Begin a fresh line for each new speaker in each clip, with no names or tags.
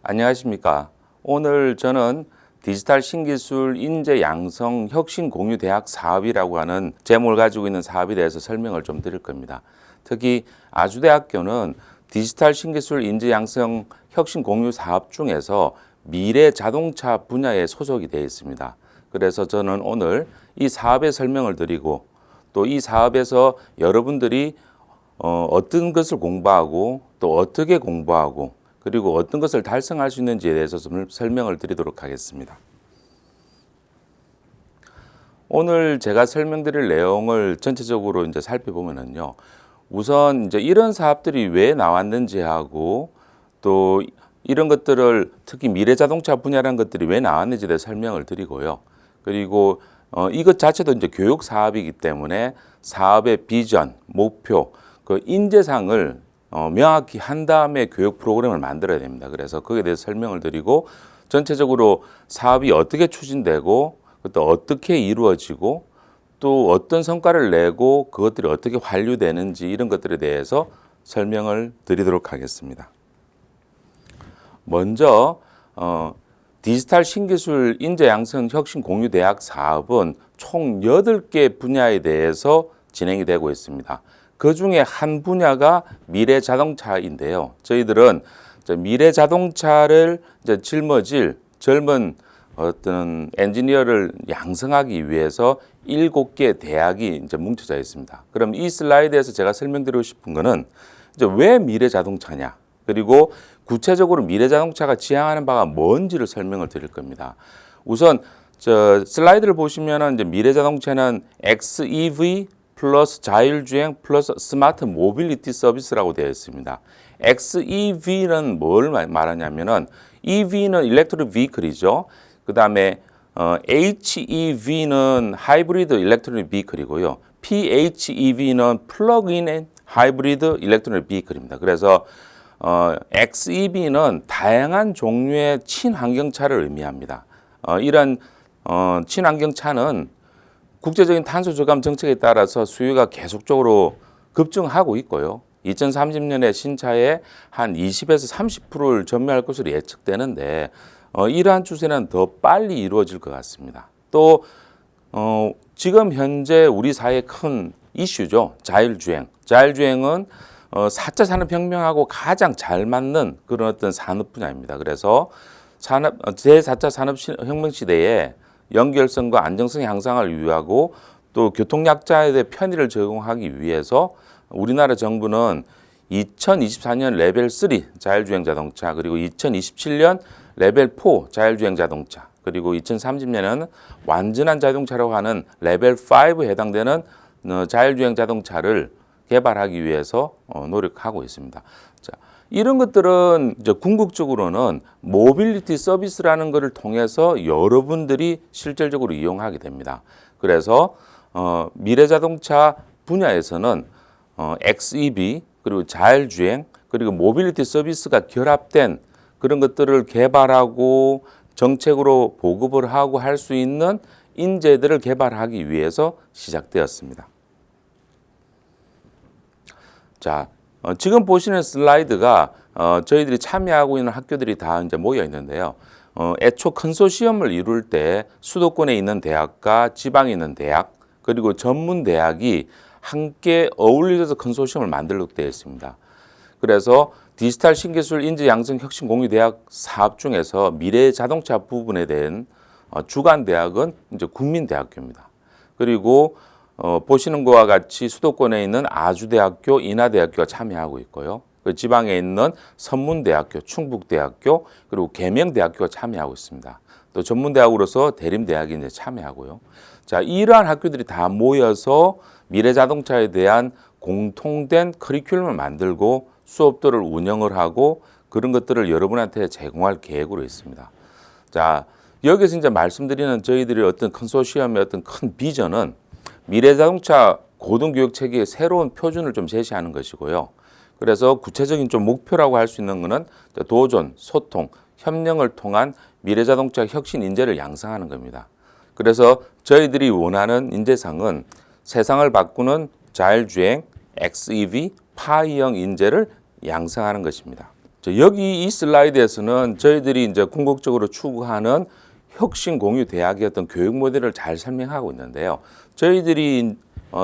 안녕하십니까. 오늘 저는 디지털 신기술 인재 양성 혁신 공유 대학 사업이라고 하는 제목을 가지고 있는 사업에 대해서 설명을 좀 드릴 겁니다. 특히 아주대학교는 디지털 신기술 인재 양성 혁신 공유 사업 중에서 미래 자동차 분야에 소속이 되어 있습니다. 그래서 저는 오늘 이 사업의 설명을 드리고 또 이 사업에서 여러분들이 어떤 것을 공부하고 또 어떻게 공부하고 그리고 어떤 것을 달성할 수 있는지에 대해서 좀 설명을 드리도록 하겠습니다. 오늘 제가 설명드릴 내용을 전체적으로 이제 살펴보면은요. 우선 이제 이런 사업들이 왜 나왔는지 하고 또 이런 것들을 특히 미래자동차 분야라는 것들이 왜 나왔는지에 대해 설명을 드리고요. 그리고 이것 자체도 이제 교육 사업이기 때문에 사업의 비전, 목표, 그 인재상을 명확히 한 다음에 교육 프로그램을 만들어야 됩니다. 그래서 거기에 대해서 설명을 드리고 전체적으로 사업이 어떻게 추진되고 또 어떻게 이루어지고 또 어떤 성과를 내고 그것들이 어떻게 완료되는지 이런 것들에 대해서 설명을 드리도록 하겠습니다. 먼저 디지털 신기술 인재 양성 혁신 공유 대학 사업은 총 8개 분야에 대해서 진행이 되고 있습니다. 그 중에 한 분야가 미래 자동차인데요. 저희들은 미래 자동차를 짊어질 젊은 어떤 엔지니어를 양성하기 위해서 7개 대학이 이제 뭉쳐져 있습니다. 그럼 이 슬라이드에서 제가 설명드리고 싶은 거는 이제 왜 미래 자동차냐, 그리고 구체적으로 미래 자동차가 지향하는 바가 뭔지를 설명을 드릴 겁니다. 우선 슬라이드를 보시면은 이제 미래 자동차는 XEV 플러스 자율주행 플러스 스마트 모빌리티 서비스라고 되어 있습니다. XEV는 뭘 말하냐면은 EV는 일렉트릭 비클이죠. 그 다음에 HEV는 하이브리드 일렉트릭 비클이고요. PHEV는 플러그인 앤 하이브리드 일렉트릭 비클입니다. 그래서 XEV는 다양한 종류의 친환경차를 의미합니다. 이런 친환경차는 국제적인 탄소 저감 정책에 따라서 수요가 계속적으로 급증하고 있고요. 2030년에 신차의 한 20에서 30%를 전매할 것으로 예측되는데 이러한 추세는 더 빨리 이루어질 것 같습니다. 또 지금 현재 우리 사회의 큰 이슈죠. 자율주행. 자율주행은 4차 산업혁명하고 가장 잘 맞는 그런 어떤 산업 분야입니다. 그래서 제4차 산업혁명 시대에 연결성과 안정성 향상을 위하고 또 교통약자에 대해 편의를 제공하기 위해서 우리나라 정부는 2024년 레벨 3 자율주행 자동차, 그리고 2027년 레벨 4 자율주행 자동차, 그리고 2030년에는 완전한 자동차라고 하는 레벨 5에 해당되는 자율주행 자동차를 개발하기 위해서 노력하고 있습니다. 자, 이런 것들은 이제 궁극적으로는 모빌리티 서비스라는 것을 통해서 여러분들이 실질적으로 이용하게 됩니다. 그래서 미래자동차 분야에서는 XEV 그리고 자율주행 그리고 모빌리티 서비스가 결합된 그런 것들을 개발하고 정책으로 보급을 하고 할 수 있는 인재들을 개발하기 위해서 시작되었습니다. 자, 지금 보시는 슬라이드가 저희들이 참여하고 있는 학교들이 다 이제 모여 있는데요. 애초 컨소시엄을 이룰 때 수도권에 있는 대학과 지방에 있는 대학 그리고 전문 대학이 함께 어울려서 컨소시엄을 만들게 되어 있습니다. 그래서 디지털 신기술 인재 양성 혁신 공유 대학 사업 중에서 미래 자동차 부분에 대한 주관 대학은 이제 국민대학교입니다. 그리고 보시는 것과 같이 수도권에 있는 아주대학교, 인하대학교가 참여하고 있고요. 그 지방에 있는 선문대학교, 충북대학교, 그리고 계명대학교가 참여하고 있습니다. 또 전문대학으로서 대림대학이 이제 참여하고요. 자, 이러한 학교들이 다 모여서 미래자동차에 대한 공통된 커리큘럼을 만들고 수업들을 운영을 하고 그런 것들을 여러분한테 제공할 계획으로 있습니다. 자, 여기서 이제 말씀드리는 저희들의 어떤 컨소시엄의 어떤 큰 비전은 미래자동차 고등교육 체계의 새로운 표준을 좀 제시하는 것이고요. 그래서 구체적인 좀 목표라고 할 수 있는 것은 도전, 소통, 협력을 통한 미래자동차 혁신 인재를 양성하는 겁니다. 그래서 저희들이 원하는 인재상은 세상을 바꾸는 자율주행, XEV, 파이형 인재를 양성하는 것입니다. 여기 이 슬라이드에서는 저희들이 이제 궁극적으로 추구하는 혁신 공유 대학의 어떤 교육 모델을 잘 설명하고 있는데요. 저희들이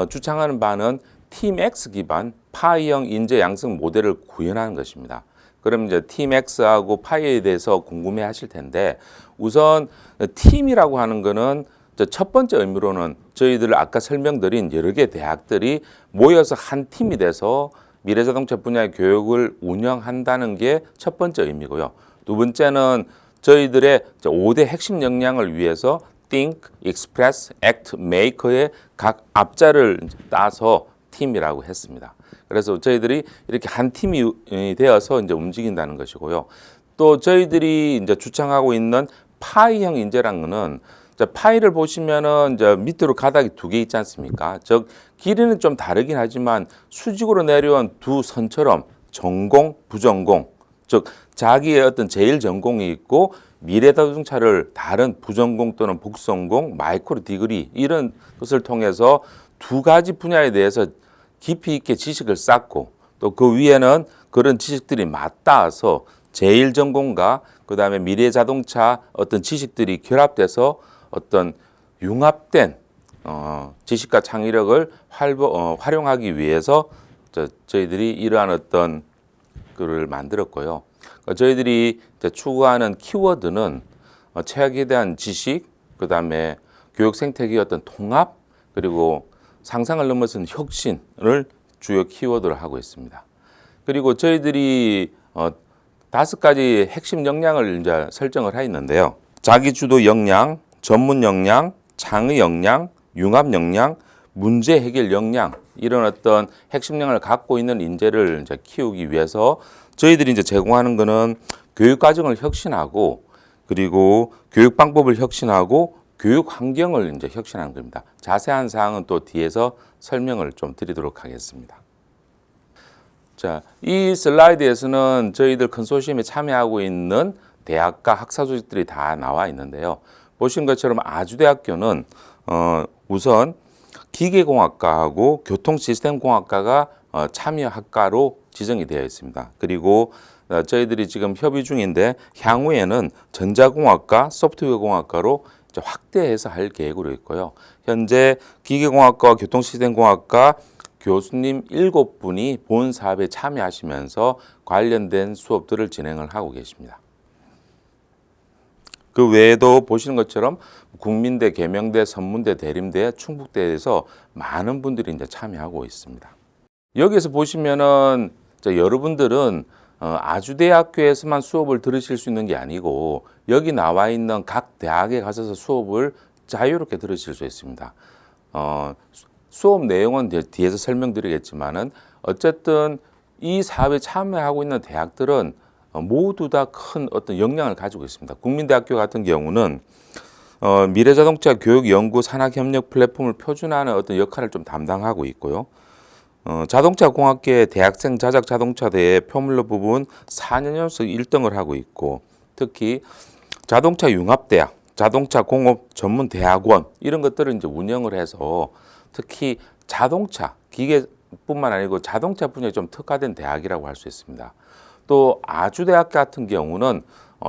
주창하는 바는 팀 X 기반 파이형 인재 양성 모델을 구현하는 것입니다. 그럼 이제 팀 X하고 파이에 대해서 궁금해 하실 텐데 우선 팀이라고 하는 거는 첫 번째 의미로는 저희들 아까 설명드린 여러 개 대학들이 모여서 한 팀이 돼서 미래자동차 분야의 교육을 운영한다는 게 첫 번째 의미고요. 두 번째는 저희들의 5대 핵심 역량을 위해서 Think, Express, Act, Make의 각 앞자를 따서 팀이라고 했습니다. 그래서 저희들이 이렇게 한 팀이 되어서 이제 움직인다는 것이고요. 또 저희들이 이제 주창하고 있는 파이형 인재라는 거는 파이를 보시면은 이제 밑으로 가닥이 두 개 있지 않습니까? 즉 길이는 좀 다르긴 하지만 수직으로 내려온 두 선처럼 전공, 부전공, 즉 자기의 어떤 제일 전공이 있고 미래자동차를 다른 부전공 또는 복전공, 마이크로 디그리 이런 것을 통해서 두 가지 분야에 대해서 깊이 있게 지식을 쌓고 또 그 위에는 그런 지식들이 맞닿아서 제일 전공과 그다음에 미래자동차 어떤 지식들이 결합돼서 어떤 융합된 지식과 창의력을 활용하기 위해서 저희들이 이러한 어떤 글을 만들었고요. 저희들이 추구하는 키워드는 최악에 대한 지식, 그다음에 교육 생태계의 어떤 통합, 그리고 상상을 넘어선 혁신을 주요 키워드로 하고 있습니다. 그리고 저희들이 5가지 핵심 역량을 이제 설정을 해 있는데요. 자기주도 역량, 전문 역량, 창의 역량, 융합 역량, 문제 해결 역량 이런 어떤 핵심 역량을 갖고 있는 인재를 이제 키우기 위해서 저희들이 이제 제공하는 거는 교육 과정을 혁신하고 그리고 교육 방법을 혁신하고 교육 환경을 이제 혁신하는 겁니다. 자세한 사항은 또 뒤에서 설명을 좀 드리도록 하겠습니다. 자, 이 슬라이드에서는 저희들 컨소시엄에 참여하고 있는 대학과 학사 조직들이 다 나와 있는데요. 보신 것처럼 아주대학교는 우선 기계공학과하고 교통시스템공학과가 참여 학과로 지정이 되어 있습니다. 그리고 저희들이 지금 협의 중인데 향후에는 전자공학과, 소프트웨어공학과로 확대해서 할 계획으로 있고요. 현재 기계공학과, 교통시스템공학과 교수님 7분이 본 사업에 참여하시면서 관련된 수업들을 진행을 하고 계십니다. 그 외에도 보시는 것처럼 국민대, 계명대, 선문대, 대림대, 충북대에서 많은 분들이 이제 참여하고 있습니다. 여기서 보시면은 여러분들은 아주대학교에서만 수업을 들으실 수 있는 게 아니고 여기 나와 있는 각 대학에 가셔서 수업을 자유롭게 들으실 수 있습니다. 수업 내용은 뒤에서 설명드리겠지만은 어쨌든 이 사업에 참여하고 있는 대학들은 모두 다 큰 어떤 역량을 가지고 있습니다. 국민대학교 같은 경우는 미래자동차 교육연구 산학협력 플랫폼을 표준화하는 어떤 역할을 좀 담당하고 있고요. 자동차공학계 대학생 자작자동차대회 표물로 부분 4년 연속 1등을 하고 있고 특히 자동차 융합대학, 자동차 공업 전문 대학원 이런 것들을 이제 운영을 해서 특히 자동차, 기계뿐만 아니고 자동차 분야에 좀 특화된 대학이라고 할 수 있습니다. 또 아주대학 같은 경우는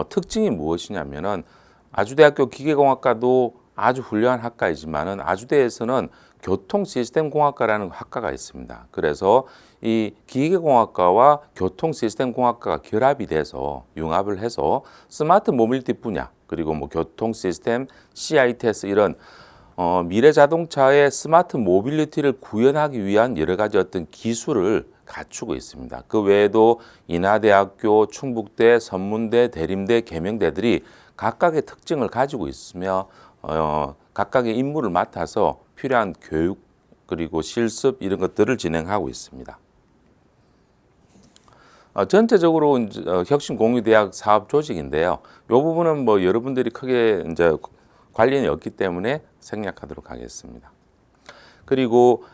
특징이 무엇이냐면은 아주대학교 기계공학과도 아주 훌륭한 학과이지만은 아주대에서는 교통시스템공학과라는 학과가 있습니다. 그래서 이 기계공학과와 교통시스템공학과가 결합이 돼서 융합을 해서 스마트 모빌리티 분야 그리고 뭐 교통시스템, CITS 이런 미래자동차의 스마트 모빌리티를 구현하기 위한 여러 가지 어떤 기술을 갖추고 있습니다. 그 외에도 인하대학교, 충북대, 선문대, 대림대, 계명대들이 각각의 특징을 가지고 있으며 각각의 임무를 맡아서 필요한 교육 그리고 실습 이런 것들을 진행하고 있습니다. 전체적으로 혁신공유대학 사업 조직인데요. 이 부분은 뭐 여러분들이 크게 이제 관련이 없기 때문에 생략하도록 하겠습니다. 그리고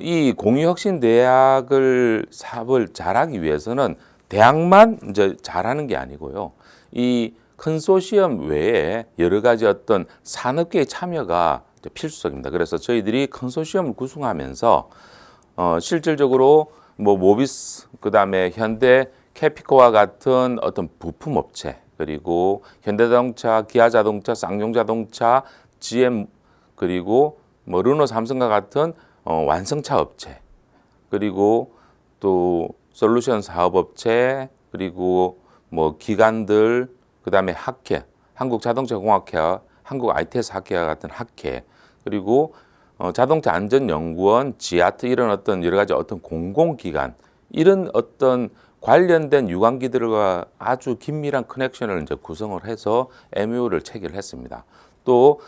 이 공유혁신대학을 사업을 잘하기 위해서는 대학만 이제 잘하는 게 아니고요. 이 컨소시엄 외에 여러 가지 어떤 산업계의 참여가 필수적입니다. 그래서 저희들이 컨소시엄을 구성하면서 실질적으로 뭐 모비스, 그다음에 현대, 캐피코와 같은 어떤 부품 업체, 그리고 현대자동차, 기아자동차, 쌍용자동차, GM, 그리고 뭐 르노, 삼성과 같은 완성차 업체, 그리고 또 솔루션 사업업체, 그리고 뭐 기관들, 그다음에 학회, 한국자동차공학회와 한국 ITS 학회와 같은 학회, 그리고 자동차 안전연구원, 지아트 이런 어떤 여러 가지 어떤 공공기관, 이런 어떤 관련된 유관기들과 아주 긴밀한 커넥션을 이제 구성을 해서 MOU를 체결했습니다. 또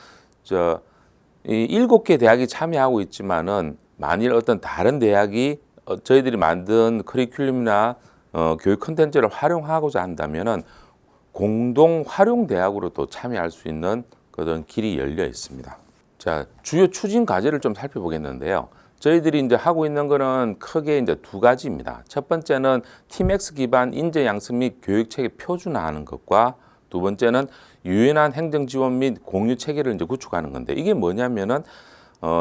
이 7개 대학이 참여하고 있지만은 만일 어떤 다른 대학이 저희들이 만든 커리큘럼이나 교육 콘텐츠를 활용하고자 한다면은 공동 활용 대학으로 또 참여할 수 있는 그런 길이 열려 있습니다. 자, 주요 추진 과제를 좀 살펴보겠는데요. 저희들이 이제 하고 있는 거는 크게 이제 두 가지입니다. 첫 번째는 TMX 기반 인재 양성 및 교육 체계 표준화하는 것과 두 번째는 유연한 행정 지원 및 공유 체계를 이제 구축하는 건데, 이게 뭐냐면은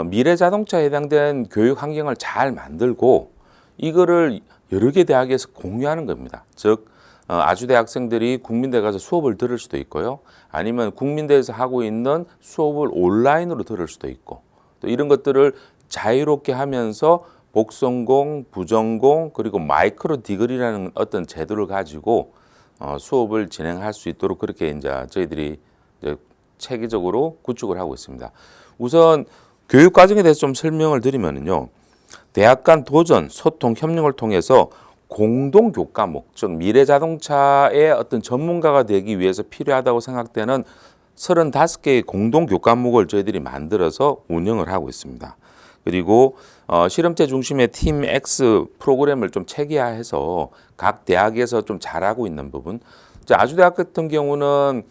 미래 자동차에 해당된 교육 환경을 잘 만들고 이거를 여러 개 대학에서 공유하는 겁니다. 즉 아주대 학생들이 국민대 가서 수업을 들을 수도 있고요. 아니면 국민대에서 하고 있는 수업을 온라인으로 들을 수도 있고, 또 이런 것들을 자유롭게 하면서 복성공, 부전공, 그리고 마이크로 디그리라는 어떤 제도를 가지고 수업을 진행할 수 있도록 그렇게 이제 저희들이 이제 체계적으로 구축을 하고 있습니다. 우선 교육 과정에 대해서 좀 설명을 드리면요. 대학 간 도전, 소통, 협력을 통해서 공동 교과목, 즉 미래 자동차의 어떤 전문가가 되기 위해서 필요하다고 생각되는 35개의 공동 교과목을 저희들이 만들어서 운영을 하고 있습니다. 그리고 실험체 중심의 팀 X 프로그램을 좀 체계화해서 각 대학에서 좀 잘하고 있는 부분. 아주대학 같은 경우는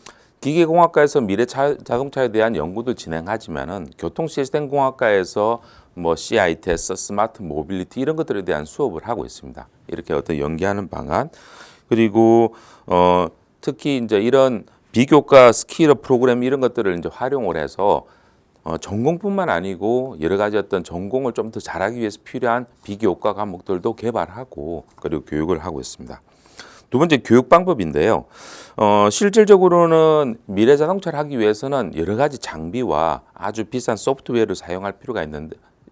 기계공학과에서 미래 자동차에 대한 연구도 진행하지만은 교통시스템공학과에서 뭐 CITS, 스마트 모빌리티 이런 것들에 대한 수업을 하고 있습니다. 이렇게 어떤 연계하는 방안. 그리고 특히 이제 이런 비교과 스킬업 프로그램 이런 것들을 이제 활용을 해서 전공뿐만 아니고 여러 가지 어떤 전공을 좀 더 잘하기 위해서 필요한 비교과 과목들도 개발하고 그리고 교육을 하고 있습니다. 두 번째 교육 방법인데요. 실질적으로는 미래 자동차를 하기 위해서는 여러 가지 장비와 아주 비싼 소프트웨어를 사용할 필요가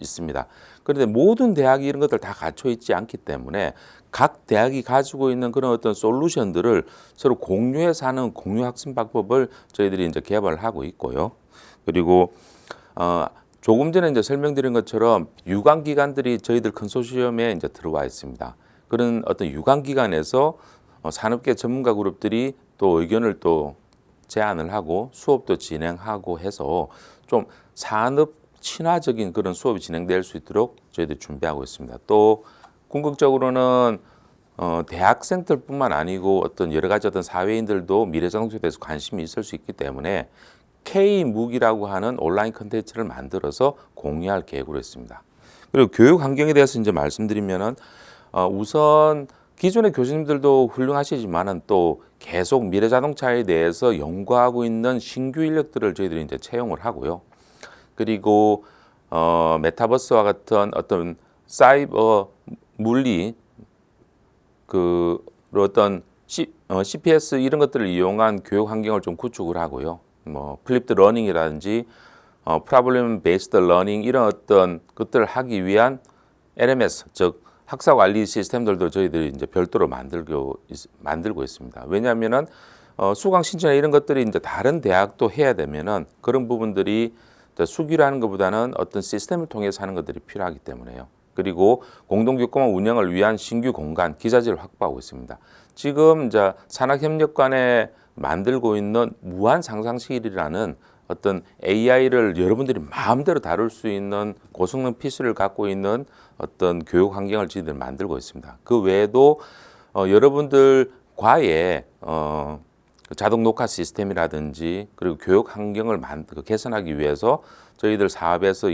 있습니다. 그런데 모든 대학이 이런 것들 다 갖춰 있지 않기 때문에 각 대학이 가지고 있는 그런 어떤 솔루션들을 서로 공유해서 하는 공유 학습 방법을 저희들이 이제 개발을 하고 있고요. 그리고 조금 전에 이제 설명드린 것처럼 유관 기관들이 저희들 컨소시엄에 이제 들어와 있습니다. 그런 어떤 유관 기관에서 산업계 전문가 그룹들이 또 의견을 또 제안을 하고 수업도 진행하고 해서 좀 산업 친화적인 그런 수업이 진행될 수 있도록 저희들이 준비하고 있습니다. 또 궁극적으로는 대학생들뿐만 아니고 어떤 여러 가지 어떤 사회인들도 미래자동차에 대해서 관심이 있을 수 있기 때문에 K-묵이라고 하는 온라인 컨텐츠를 만들어서 공유할 계획으로 있습니다. 그리고 교육 환경에 대해서 이제 말씀드리면은 우선 기존의 교수님들도 훌륭하시지만은 또 계속 미래자동차에 대해서 연구하고 있는 신규 인력들을 저희들이 이제 채용을 하고요. 그리고 메타버스와 같은 어떤 사이버 물리 그 어떤 CPS 이런 것들을 이용한 교육 환경을 좀 구축을 하고요. 뭐 플립드 러닝이라든지 프로블럼 베이스드 러닝 이런 어떤 것들을 하기 위한 LMS 즉 학사 관리 시스템들도 저희들이 이제 별도로 만들고 있습니다. 왜냐하면은 수강 신청이나 이런 것들이 이제 다른 대학도 해야 되면은 그런 부분들이 수기라는 것보다는 어떤 시스템을 통해서 하는 것들이 필요하기 때문에요. 그리고 공동교과목 운영을 위한 신규 공간, 기자재를 확보하고 있습니다. 지금 이제 산학협력관에 만들고 있는 무한 상상실이라는 어떤 AI를 여러분들이 마음대로 다룰 수 있는 고성능 PC를 갖고 있는 어떤 교육 환경을 저희들 만들고 있습니다. 그 외에도 여러분들 과외 자동 녹화 시스템이라든지 그리고 교육 환경을 개선하기 위해서 저희들 사업에서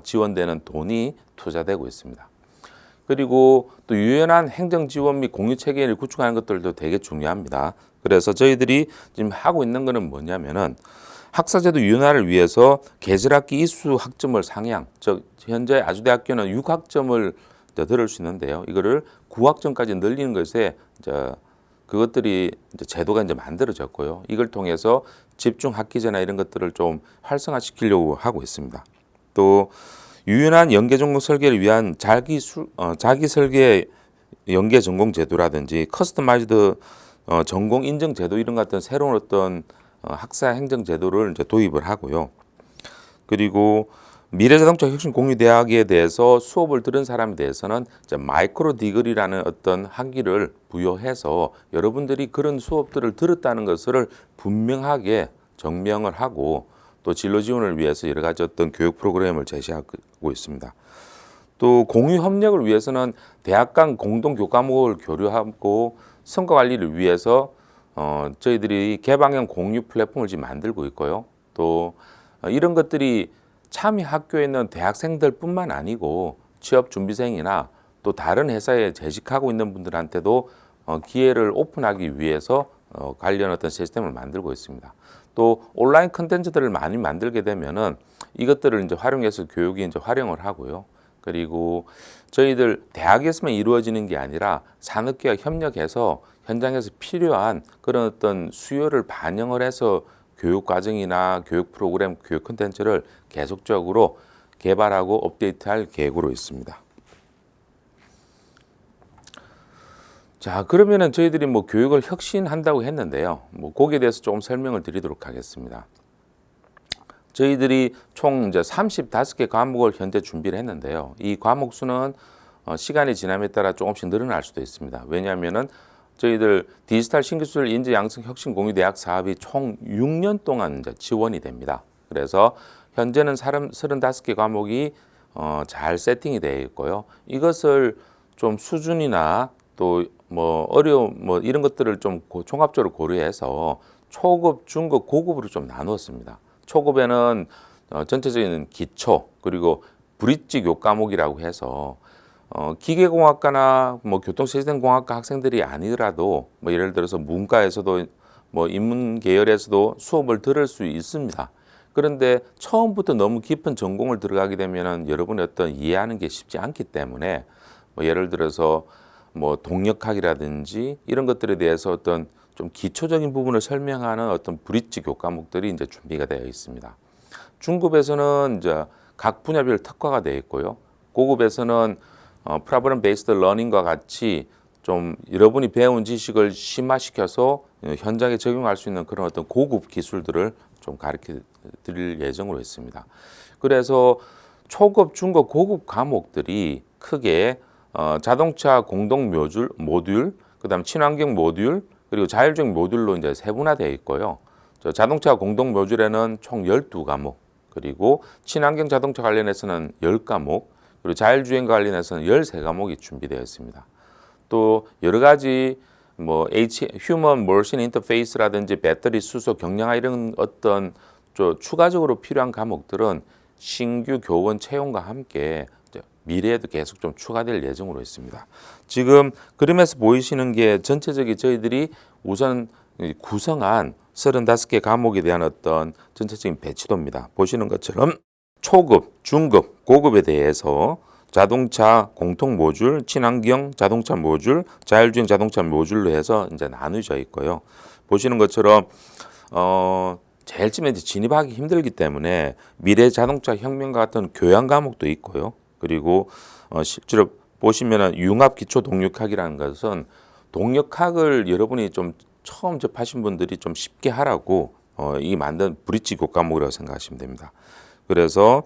지원되는 돈이 투자되고 있습니다. 그리고 또 유연한 행정 지원 및 공유 체계를 구축하는 것들도 되게 중요합니다. 그래서 저희들이 지금 하고 있는 거는 뭐냐면은 학사제도 유연화를 위해서 계절학기 이수 학점을 상향, 즉 현재 아주대학교는 6학점을 이제 들을 수 있는데요. 이거를 9학점까지 늘리는 것에 이제 그것들이 이제 제도가 이제 만들어졌고요. 이걸 통해서 집중 학기제나 이런 것들을 좀 활성화시키려고 하고 있습니다. 또 유연한 연계 전공 설계를 위한 자기 설계 연계 전공 제도라든지 커스터마이즈드 전공 인증 제도 이런 같은 새로운 어떤 학사 행정 제도를 이제 도입을 하고요. 그리고 미래자동차 혁신 공유대학에 대해서 수업을 들은 사람에 대해서는 이제 마이크로 디그리라는 어떤 학위를 부여해서 여러분들이 그런 수업들을 들었다는 것을 분명하게 정명을 하고 또 진로 지원을 위해서 여러 가지 어떤 교육 프로그램을 제시하고 있습니다. 또 공유 협력을 위해서는 대학 간 공동 교과목을 교류하고 성과 관리를 위해서 저희들이 개방형 공유 플랫폼을 지금 만들고 있고요. 또 이런 것들이 참여 학교에 있는 대학생들뿐만 아니고 취업 준비생이나 또 다른 회사에 재직하고 있는 분들한테도 기회를 오픈하기 위해서 관련 어떤 시스템을 만들고 있습니다. 또 온라인 컨텐츠들을 많이 만들게 되면은 이것들을 이제 활용해서 교육이 이제 활용을 하고요. 그리고 저희들 대학에서만 이루어지는 게 아니라 산업계와 협력해서 현장에서 필요한 그런 어떤 수요를 반영을 해서 교육 과정이나 교육 프로그램, 교육 콘텐츠를 계속적으로 개발하고 업데이트할 계획으로 있습니다. 자, 그러면은 저희들이 뭐 교육을 혁신한다고 했는데요. 뭐 거기에 대해서 조금 설명을 드리도록 하겠습니다. 저희들이 총 이제 35개 과목을 현재 준비를 했는데요. 이 과목 수는 시간이 지남에 따라 조금씩 늘어날 수도 있습니다. 왜냐하면은 저희들 디지털 신기술 인재 양성 혁신 공유 대학 사업이 총 6년 동안 이제 지원이 됩니다. 그래서 현재는 35개 과목이 잘 세팅이 되어 있고요. 이것을 좀 수준이나 또 뭐 어려움 뭐 이런 것들을 좀 종합적으로 고려해서 초급, 중급, 고급으로 좀 나누었습니다. 초급에는 전체적인 기초 그리고 브릿지 교과목이라고 해서 기계공학과나 뭐 교통시스템공학과 학생들이 아니더라도 뭐 예를 들어서 문과에서도 뭐 인문 계열에서도 수업을 들을 수 있습니다. 그런데 처음부터 너무 깊은 전공을 들어가게 되면은 여러분이 어떤 이해하는 게 쉽지 않기 때문에 뭐 예를 들어서 뭐 동력학이라든지 이런 것들에 대해서 어떤 좀 기초적인 부분을 설명하는 어떤 브릿지 교과목들이 이제 준비가 되어 있습니다. 중급에서는 이제 각 분야별 특화가 되어 있고요. 고급에서는 프로블럼 베이스드 러닝과 같이 좀 여러분이 배운 지식을 심화시켜서 현장에 적용할 수 있는 그런 어떤 고급 기술들을 좀 가르쳐 드릴 예정으로 있습니다. 그래서 초급, 중급, 고급 과목들이 크게 자동차 공동 모듈, 그다음 친환경 모듈, 그리고 자율주행 모듈로 이제 세분화되어 있고요. 자동차 공동 모듈에는 총 12과목, 그리고 친환경 자동차 관련해서는 10과목, 그리고 자율주행 관련해서는 13과목이 준비되어 있습니다. 또 여러 가지 뭐 휴먼 머신 인터페이스라든지 배터리 수소 경량화 이런 어떤 추가적으로 필요한 과목들은 신규 교원 채용과 함께 미래에도 계속 좀 추가될 예정으로 있습니다. 지금 그림에서 보이시는 게 전체적인 저희들이 우선 구성한 35개 과목에 대한 어떤 전체적인 배치도입니다. 보시는 것처럼 초급, 중급, 고급에 대해서 자동차 공통 모듈, 친환경 자동차 모듈, 자율주행 자동차 모듈로 해서 이제 나누어져 있고요. 보시는 것처럼 제일 처음에 진입하기 힘들기 때문에 미래 자동차 혁명과 같은 교양 과목도 있고요. 그리고 실제로 보시면은 융합 기초 동력학이라는 것은 동력학을 여러분이 좀 처음 접하신 분들이 좀 쉽게 하라고 이 만든 브릿지 교과목이라고 생각하시면 됩니다. 그래서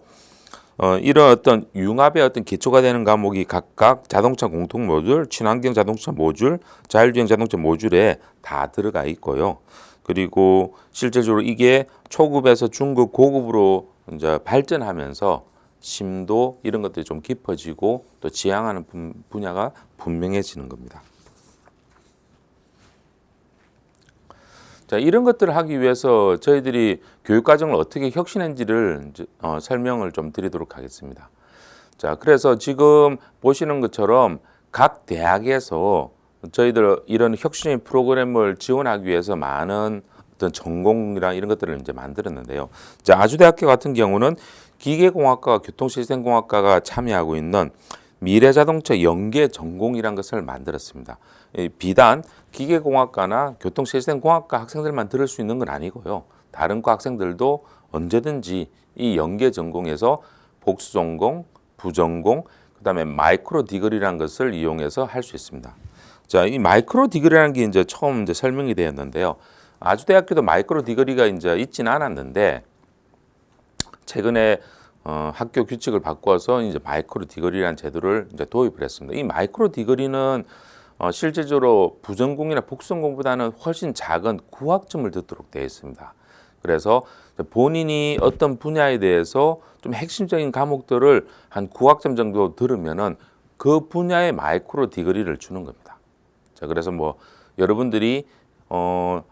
이런 어떤 융합의 어떤 기초가 되는 과목이 각각 자동차 공통 모듈, 친환경 자동차 모듈, 자율주행 자동차 모듈에 다 들어가 있고요. 그리고 실질적으로 이게 초급에서 중급, 고급으로 이제 발전하면서 심도 이런 것들이 좀 깊어지고 또 지향하는 분야가 분명해지는 겁니다. 자, 이런 것들을 하기 위해서 저희들이 교육과정을 어떻게 혁신했는지를 설명을 좀 드리도록 하겠습니다. 자, 그래서 지금 보시는 것처럼 각 대학에서 저희들 이런 혁신 프로그램을 지원하기 위해서 많은 어떤 전공이랑 이런 것들을 이제 만들었는데요. 자, 아주대학교 같은 경우는 기계공학과, 교통시스템공학과가 참여하고 있는 미래자동차 연계 전공이란 것을 만들었습니다. 비단 기계공학과나 교통시스템공학과 학생들만 들을 수 있는 건 아니고요. 다른 과 학생들도 언제든지 이 연계 전공에서 복수 전공, 부전공, 그다음에 마이크로 디그리라는 것을 이용해서 할 수 있습니다. 자, 이 마이크로 디그리라는 게 이제 처음 이제 설명이 되었는데요. 아주대학교도 마이크로 디그리가 이제 있지는 않았는데 최근에 학교 규칙을 바꿔서 이제 마이크로 디그리라는 제도를 이제 도입을 했습니다. 이 마이크로 디그리는 실제적으로 부전공이나 복수전공보다는 훨씬 작은 구학점을 듣도록 되어 있습니다. 그래서 본인이 어떤 분야에 대해서 좀 핵심적인 과목들을 한 9학점 정도 들으면은 그 분야의 마이크로 디그리를 주는 겁니다. 자, 그래서 뭐 여러분들이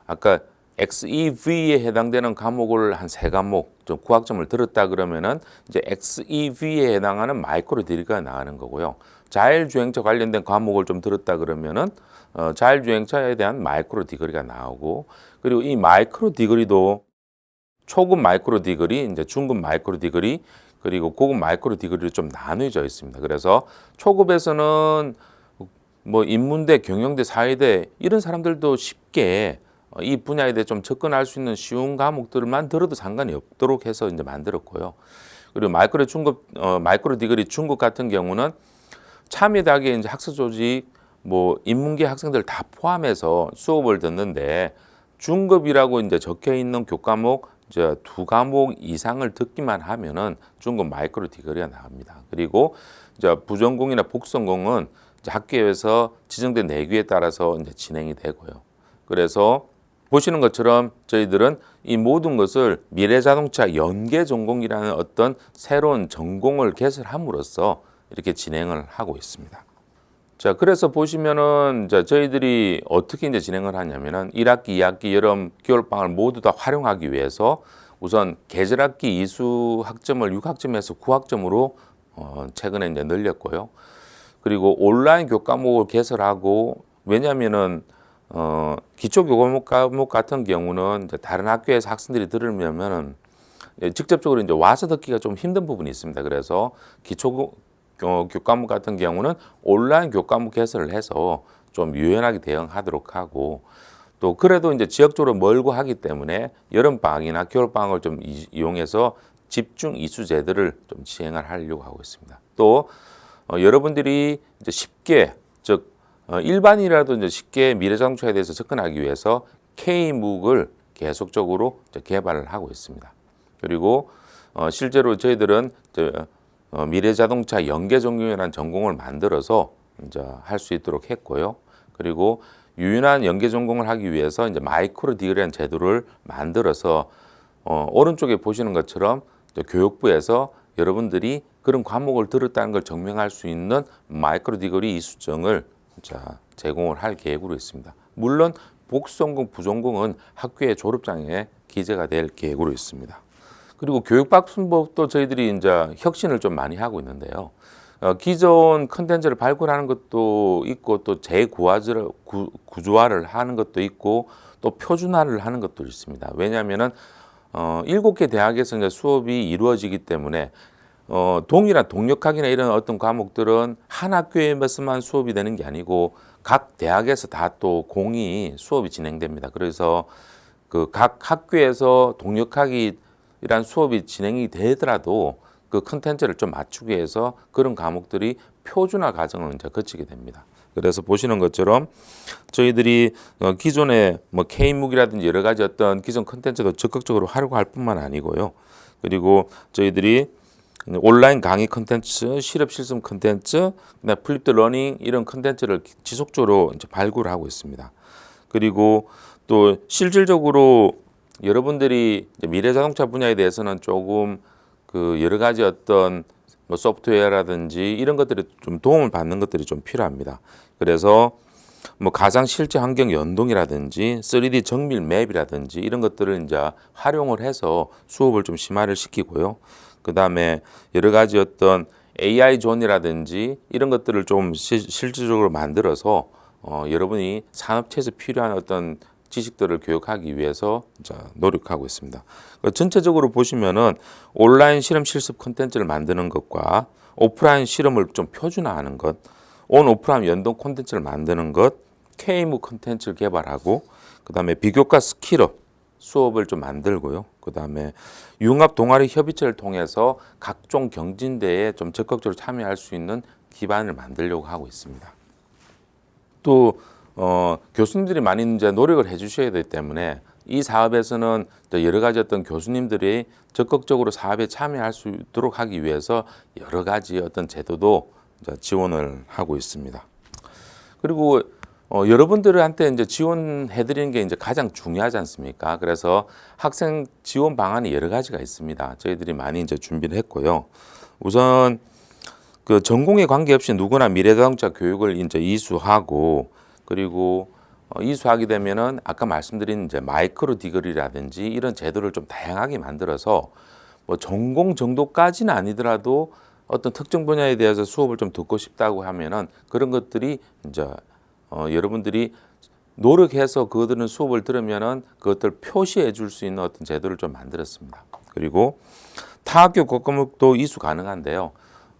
아까 XEV에 해당되는 과목을 한 3과목 좀 9학점을 들었다 그러면은 이제 XEV에 해당하는 마이크로 디그리가 나가는 거고요. 자율주행차 관련된 과목을 좀 들었다 그러면은 자율주행차에 대한 마이크로 디그리가 나오고, 그리고 이 마이크로 디그리도 초급 마이크로 디그리, 이제 중급 마이크로 디그리, 그리고 고급 마이크로 디그리로 좀 나누어져 있습니다. 그래서 초급에서는 뭐 인문대, 경영대, 사회대 이런 사람들도 쉽게 이 분야에 대해 좀 접근할 수 있는 쉬운 과목들만 들어도 상관이 없도록 해서 이제 만들었고요. 그리고 마이크로 디그리 중급 같은 경우는 참여대학의 이제 학습 조직, 뭐 인문계 학생들 다 포함해서 수업을 듣는데 중급이라고 이제 적혀 있는 교과목 이제 2과목 이상을 듣기만 하면은 중급 마이크로 디그리가 나옵니다. 그리고 이제 부전공이나 복전공은 이제 학교에서 지정된 내규에 따라서 이제 진행이 되고요. 그래서 보시는 것처럼 저희들은 이 모든 것을 미래자동차 연계 전공이라는 어떤 새로운 전공을 개설함으로써 이렇게 진행을 하고 있습니다. 자, 그래서 보시면은 이제 저희들이 어떻게 이제 진행을 하냐면은 1학기, 2학기, 여름, 겨울방학을 모두 다 활용하기 위해서 우선 계절학기 이수 학점을 6학점에서 9학점으로 최근에 이제 늘렸고요. 그리고 온라인 교과목을 개설하고, 왜냐하면은 기초 교과목 과목 같은 경우는 이제 다른 학교에서 학생들이 들으면은 직접적으로 이제 와서 듣기가 좀 힘든 부분이 있습니다. 그래서 기초 교과목 같은 경우는 온라인 교과목 개설을 해서 좀 유연하게 대응하도록 하고, 또 그래도 이제 지역적으로 멀고 하기 때문에 여름 방학이나 겨울 방학을 좀 이용해서 집중 이수 제도를 좀 시행을 하려고 하고 있습니다. 또 여러분들이 이제 쉽게, 즉 일반이라도 이제 쉽게 미래자동차에 대해서 접근하기 위해서 K묵을 계속적으로 개발을 하고 있습니다. 그리고 실제로 저희들은 미래자동차 연계전공이라는 전공을 만들어서 이제 할 수 있도록 했고요. 그리고 유연한 연계전공을 하기 위해서 이제 마이크로 디그리라는 제도를 만들어서 오른쪽에 보시는 것처럼 교육부에서 여러분들이 그런 과목을 들었다는 걸 증명할 수 있는 마이크로 디그리 이수증을 제공을 할 계획으로 있습니다. 물론 복수전공, 부전공은 학교의 졸업장에 기재가 될 계획으로 있습니다. 그리고 교육박순법도 저희들이 이제 혁신을 좀 많이 하고 있는데요. 기존 컨텐츠를 발굴하는 것도 있고, 또 구조화를 하는 것도 있고, 또 표준화를 하는 것도 있습니다. 왜냐하면은 7개 대학에서 이제 수업이 이루어지기 때문에 동일한 동력학이나 이런 어떤 과목들은 한 학교에서만 수업이 되는 게 아니고 각 대학에서 다 또 공이 수업이 진행됩니다. 그래서 그 각 학교에서 동력학이란 수업이 진행이 되더라도 그 컨텐츠를 좀 맞추기 위해서 그런 과목들이 표준화 과정을 이제 거치게 됩니다. 그래서 보시는 것처럼 저희들이 기존의 뭐 K묵이라든지 여러 가지 어떤 기존 컨텐츠도 적극적으로 활용할 뿐만 아니고요. 그리고 저희들이 온라인 강의 컨텐츠, 실업 실습 컨텐츠, 플립드 러닝 이런 컨텐츠를 지속적으로 이제 발굴하고 있습니다. 그리고 또 실질적으로 여러분들이 이제 미래자동차 분야에 대해서는 조금 그 여러 가지 어떤 뭐 소프트웨어라든지 이런 것들이 좀 도움을 받는 것들이 좀 필요합니다. 그래서 뭐 가상 실제 환경 연동이라든지 3D 정밀 맵이라든지 이런 것들을 이제 활용을 해서 수업을 좀 심화를 시키고요. 그다음에 여러 가지 어떤 AI 존이라든지 이런 것들을 좀 실질적으로 만들어서 여러분이 산업체에서 필요한 어떤 지식들을 교육하기 위해서 노력하고 있습니다. 전체적으로 보시면은 온라인 실험 실습 콘텐츠를 만드는 것과 오프라인 실험을 좀 표준화하는 것, 온 오프라인 연동 콘텐츠를 만드는 것, K무 콘텐츠를 개발하고 그다음에 비교과 스킬업 수업을 좀 만들고요. 그다음에 융합 동아리 협의체를 통해서 각종 경진대회에 좀 적극적으로 참여할 수 있는 기반을 만들려고 하고 있습니다. 또 교수님들이 많이 이제 노력을 해주셔야 되기 때문에 이 사업에서는 여러 가지 어떤 교수님들이 적극적으로 사업에 참여할 수 있도록 하기 위해서 여러 가지 어떤 제도도 지원을 하고 있습니다. 그리고 여러분들한테 이제 지원해드리는 게 이제 가장 중요하지 않습니까? 그래서 학생 지원 방안이 여러 가지가 있습니다. 저희들이 많이 이제 준비를 했고요. 우선 그 전공에 관계없이 누구나 미래자동차 교육을 이제 이수하고 그리고 이수하게 되면은 아까 말씀드린 이제 마이크로 디그리라든지 이런 제도를 좀 다양하게 만들어서 뭐 전공 정도까지는 아니더라도 어떤 특정 분야에 대해서 수업을 좀 듣고 싶다고 하면은 그런 것들이 이제 여러분들이 노력해서 그들은 수업을 들으면은 그것들 표시해 줄 수 있는 어떤 제도를 좀 만들었습니다. 그리고 타학교 교과목도 이수 가능한데요.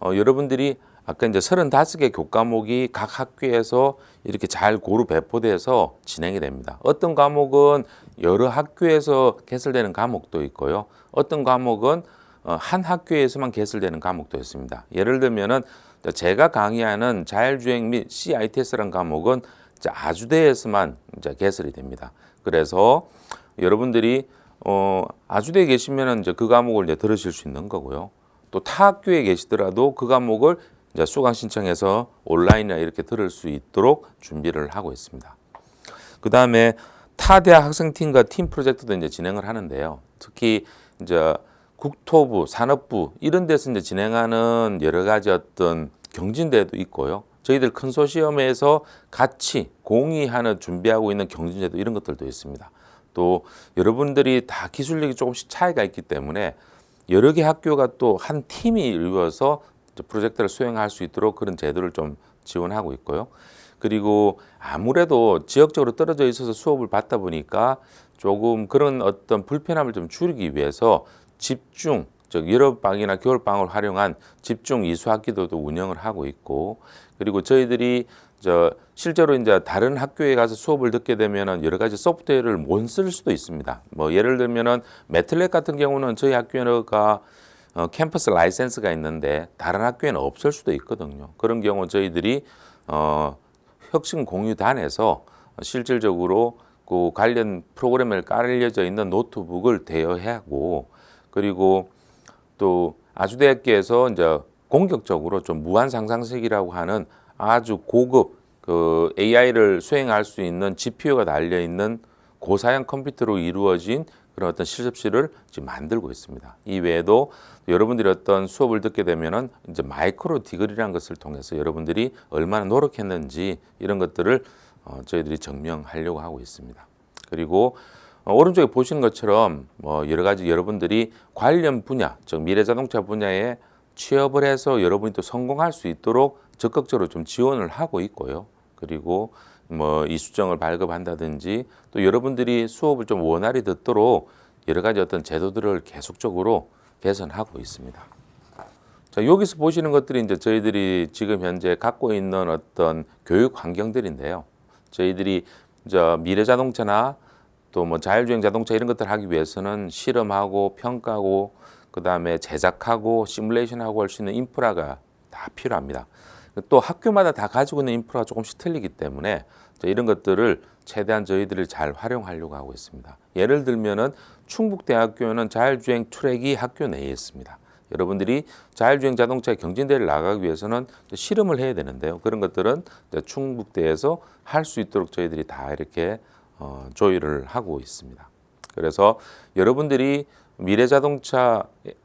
여러분들이 아까 이제 35개 교과목이 각 학교에서 이렇게 잘 고루 배포돼서 진행이 됩니다. 어떤 과목은 여러 학교에서 개설되는 과목도 있고요. 어떤 과목은 한 학교에서만 개설되는 과목도 있습니다. 예를 들면은 제가 강의하는 자율주행 및 CITS라는 과목은 아주대에서만 이제 개설이 됩니다. 그래서 여러분들이 아주대에 계시면은 이제 그 과목을 이제 들으실 수 있는 거고요. 또 타 학교에 계시더라도 그 과목을 이제 수강 신청해서 온라인이나 이렇게 들을 수 있도록 준비를 하고 있습니다. 그 다음에 타 대학 학생팀과 팀 프로젝트도 이제 진행을 하는데요. 특히 이제 국토부, 산업부 이런 데서 이제 진행하는 여러 가지 어떤 경진대회도 있고요. 저희들 컨소시엄에서 같이 공의하는 준비하고 있는 경진대회도 이런 것들도 있습니다. 또 여러분들이 다 기술력이 조금씩 차이가 있기 때문에 여러 개 학교가 또 한 팀이 이루어서 프로젝트를 수행할 수 있도록 그런 제도를 좀 지원하고 있고요. 그리고 아무래도 지역적으로 떨어져 있어서 수업을 받다 보니까 조금 그런 어떤 불편함을 좀 줄이기 위해서 집중, 즉 여름방학이나 겨울방학을 활용한 집중 이수학기도도 운영을 하고 있고 그리고 저희들이 실제로 이제 다른 학교에 가서 수업을 듣게 되면은 여러 가지 소프트웨어를 못 쓸 수도 있습니다. 뭐 예를 들면은 매틀랩 같은 경우는 저희 학교가 캠퍼스 라이센스가 있는데 다른 학교에는 없을 수도 있거든요. 그런 경우 저희들이 혁신 공유단에서 실질적으로 그 관련 프로그램을 깔려져 있는 노트북을 대여하고 그리고 또 아주대학교에서 이제 공격적으로 좀 무한 상상식이라고 하는 아주 고급 그 AI를 수행할 수 있는 GPU가 달려 있는 고사양 컴퓨터로 이루어진 그런 어떤 실습실을 지금 만들고 있습니다. 이 외에도 여러분들이 어떤 수업을 듣게 되면은 이제 마이크로 디그리라는 것을 통해서 여러분들이 얼마나 노력했는지 이런 것들을 저희들이 증명하려고 하고 있습니다. 그리고 오른쪽에 보시는 것처럼 뭐 여러 가지 여러분들이 관련 분야, 즉 미래자동차 분야에 취업을 해서 여러분이 또 성공할 수 있도록 적극적으로 좀 지원을 하고 있고요. 그리고 뭐 이수정을 발급한다든지 또 여러분들이 수업을 좀 원활히 듣도록 여러 가지 어떤 제도들을 계속적으로 개선하고 있습니다. 자, 여기서 보시는 것들이 이제 저희들이 지금 현재 갖고 있는 어떤 교육 환경들인데요. 저희들이 이제 미래자동차나 또 뭐 자율주행 자동차 이런 것들 하기 위해서는 실험하고 평가하고 그다음에 제작하고 시뮬레이션하고 할 수 있는 인프라가 다 필요합니다. 또 학교마다 다 가지고 있는 인프라가 조금씩 틀리기 때문에 이런 것들을 최대한 저희들이 잘 활용하려고 하고 있습니다. 예를 들면은 충북대학교는 자율주행 트랙이 학교 내에 있습니다. 여러분들이 자율주행 자동차 경진대회를 나가기 위해서는 실험을 해야 되는데요. 그런 것들은 충북대에서 할 수 있도록 저희들이 다 이렇게 조율을 하고 있습니다. 그래서 여러분들이 미래자동차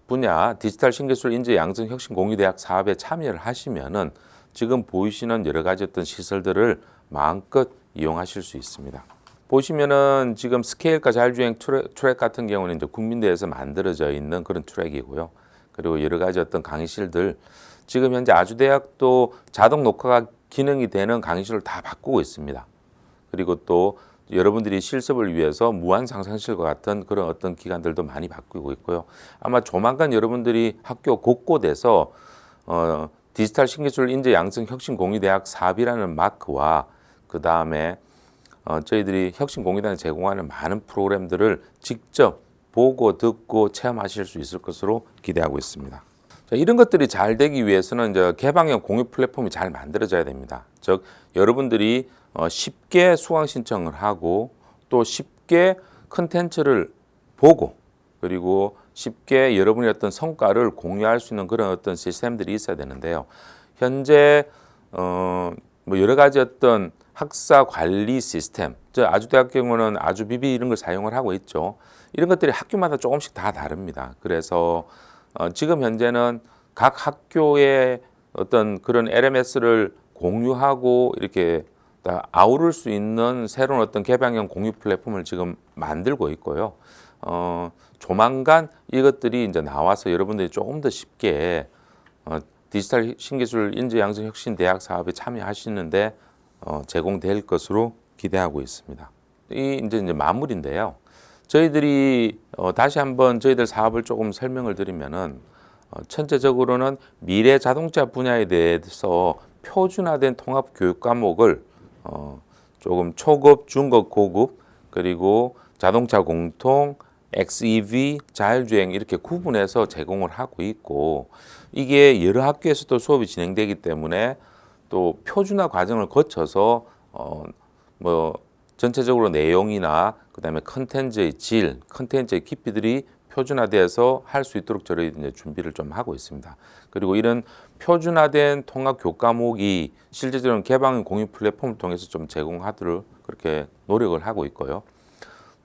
분야 디지털 신기술 인재 양성 혁신 공유대학 사업에 참여를 하시면은 지금 보이시는 여러 가지 어떤 시설들을 마음껏 이용하실 수 있습니다. 보시면은 지금 스케일과 자율주행 트랙 같은 경우는 이제 국민대에서 만들어져 있는 그런 트랙이고요. 그리고 여러 가지 어떤 강의실들 지금 현재 아주대학도 자동 녹화가 기능이 되는 강의실을 다 바꾸고 있습니다. 그리고 또 여러분들이 실습을 위해서 무한 상상실과 같은 그런 어떤 기관들도 많이 바뀌고 있고요. 아마 조만간 여러분들이 학교 곳곳에서 디지털 신기술 인재 양성 혁신 공유대학 사업이라는 마크와 그 다음에 저희들이 혁신 공유단이 제공하는 많은 프로그램들을 직접 보고 듣고 체험하실 수 있을 것으로 기대하고 있습니다. 자, 이런 것들이 잘 되기 위해서는 이제 개방형 공유 플랫폼이 잘 만들어져야 됩니다. 즉 여러분들이 쉽게 수강 신청을 하고 또 쉽게 컨텐츠를 보고 그리고 쉽게 여러분의 어떤 성과를 공유할 수 있는 그런 어떤 시스템들이 있어야 되는데요. 현재 뭐 여러 가지 어떤 학사 관리 시스템, 저 아주대학 경우는 아주비비 이런 걸 사용을 하고 있죠. 이런 것들이 학교마다 조금씩 다 다릅니다. 그래서 지금 현재는 각 학교의 어떤 그런 LMS를 공유하고 이렇게 아우를 수 있는 새로운 어떤 개방형 공유 플랫폼을 지금 만들고 있고요. 조만간 이것들이 이제 나와서 여러분들이 조금 더 쉽게 디지털 신기술 인재 양성 혁신 대학 사업에 참여하시는데 제공될 것으로 기대하고 있습니다. 이 이제 마무리인데요. 저희들이 다시 한번 저희들 사업을 조금 설명을 드리면은 전체적으로는 미래 자동차 분야에 대해서 표준화된 통합 교육 과목을 조금 초급, 중급, 고급 그리고 자동차 공통, XEV, 자율주행 이렇게 구분해서 제공을 하고 있고 이게 여러 학교에서도 수업이 진행되기 때문에 또 표준화 과정을 거쳐서 뭐 전체적으로 내용이나 그다음에 컨텐츠의 질, 컨텐츠의 깊이들이 표준화돼서 할 수 있도록 저희 이제 준비를 좀 하고 있습니다. 그리고 이런 표준화된 통합 교과목이 실제적으로 개방 공유 플랫폼을 통해서 좀 제공하도록 그렇게 노력을 하고 있고요.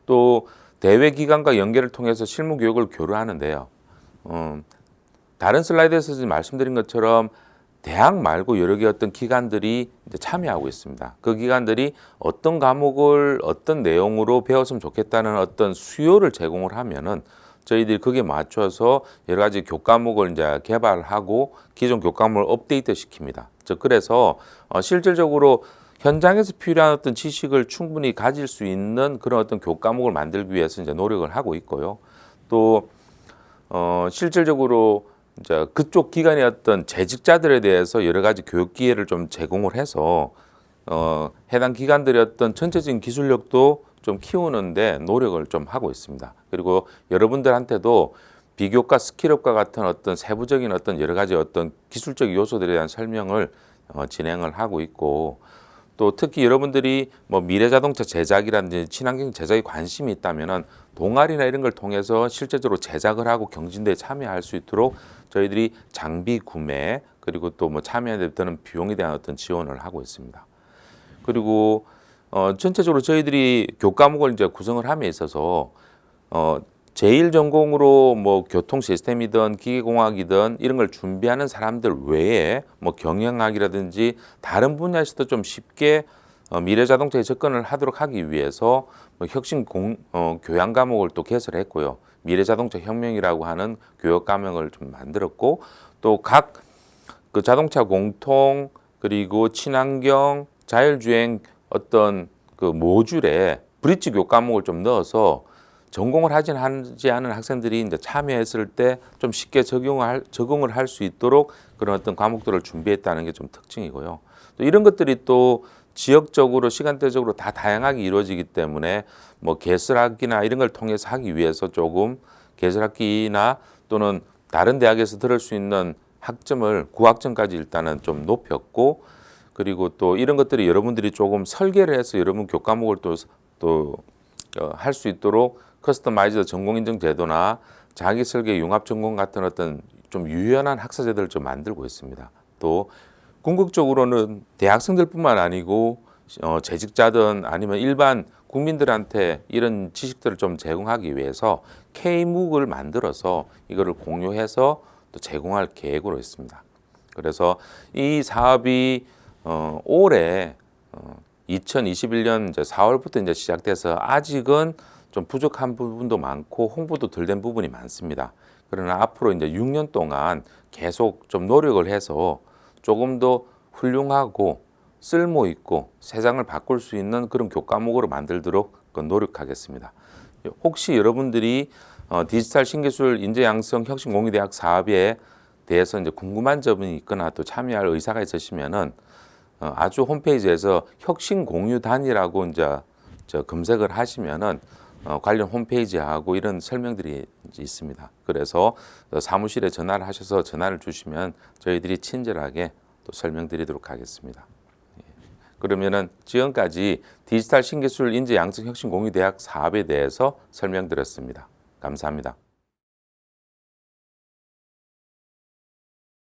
또 대외 기관과 연계를 통해서 실무 교육을 교류하는데요. 다른 슬라이드에서 지금 말씀드린 것처럼 대학 말고 여러 개 어떤 기관들이 이제 참여하고 있습니다. 그 기관들이 어떤 과목을 어떤 내용으로 배웠으면 좋겠다는 어떤 수요를 제공을 하면은 저희들이 거기에 맞춰서 여러 가지 교과목을 이제 개발하고 기존 교과목을 업데이트 시킵니다. 즉 그래서 실질적으로 현장에서 필요한 어떤 지식을 충분히 가질 수 있는 그런 어떤 교과목을 만들기 위해서 이제 노력을 하고 있고요. 또 실질적으로 이제 그쪽 기관의 어떤 재직자들에 대해서 여러 가지 교육 기회를 좀 제공을 해서 해당 기관들의 어떤 전체적인 기술력도 좀 키우는데 노력을 좀 하고 있습니다. 그리고 여러분들한테도 비교과, 스킬업과 같은 어떤 세부적인 어떤 여러 가지 어떤 기술적 요소들에 대한 설명을 진행을 하고 있고 또 특히 여러분들이 뭐 미래자동차 제작이라든지 친환경 제작에 관심이 있다면은 동아리나 이런 걸 통해서 실제적으로 제작을 하고 경진대에 참여할 수 있도록 저희들이 장비 구매 그리고 또 뭐 참여에 드는 비용에 대한 어떤 지원을 하고 있습니다. 그리고 전체적으로 저희들이 교과목을 이제 구성을 함에 있어서 제1 전공으로 뭐 교통 시스템이든 기계공학이든 이런 걸 준비하는 사람들 외에 뭐 경영학이라든지 다른 분야에서도 좀 쉽게 미래 자동차에 접근을 하도록 하기 위해서 뭐 혁신 교양 과목을 또 개설했고요. 미래 자동차 혁명이라고 하는 교육 과목을 좀 만들었고 또 각 그 자동차 공통 그리고 친환경 자율주행 어떤 그 모듈에 브릿지 교육 과목을 좀 넣어서 전공을 하지 않은 학생들이 이제 참여했을 때 좀 쉽게 적응을 할 수 있도록 그런 어떤 과목들을 준비했다는 게 좀 특징이고요. 또 이런 것들이 또 지역적으로 시간대적으로 다 다양하게 이루어지기 때문에 뭐 개설학기나 이런 걸 통해서 하기 위해서 조금 개설학기나 또는 다른 대학에서 들을 수 있는 학점을 9학점까지 일단은 좀 높였고 그리고 또 이런 것들이 여러분들이 조금 설계를 해서 여러분 교과목을 또 할 수 있도록 커스터마이즈드 전공인증 제도나 자기 설계 융합 전공 같은 어떤 좀 유연한 학사 제도를 좀 만들고 있습니다. 또 궁극적으로는 대학생들뿐만 아니고 재직자든 아니면 일반 국민들한테 이런 지식들을 좀 제공하기 위해서 K묵을 만들어서 이거를 공유해서 또 제공할 계획으로 있습니다. 그래서 이 사업이 올해 2021년 이제 4월부터 이제 시작돼서 아직은 좀 부족한 부분도 많고 홍보도 덜 된 부분이 많습니다. 그러나 앞으로 이제 6년 동안 계속 좀 노력을 해서 조금 더 훌륭하고 쓸모 있고 세상을 바꿀 수 있는 그런 교과목으로 만들도록 노력하겠습니다. 혹시 여러분들이 디지털 신기술 인재 양성 혁신 공유대학 사업에 대해서 이제 궁금한 점이 있거나 또 참여할 의사가 있으시면은 아주 홈페이지에서 혁신 공유단이라고 이제 검색을 하시면은 관련 홈페이지하고 이런 설명들이 이제 있습니다. 그래서 사무실에 전화를 하셔서 전화를 주시면 저희들이 친절하게 또 설명드리도록 하겠습니다. 그러면은 지금까지 디지털 신기술 인재 양성 혁신 공유대학 사업에 대해서 설명드렸습니다. 감사합니다.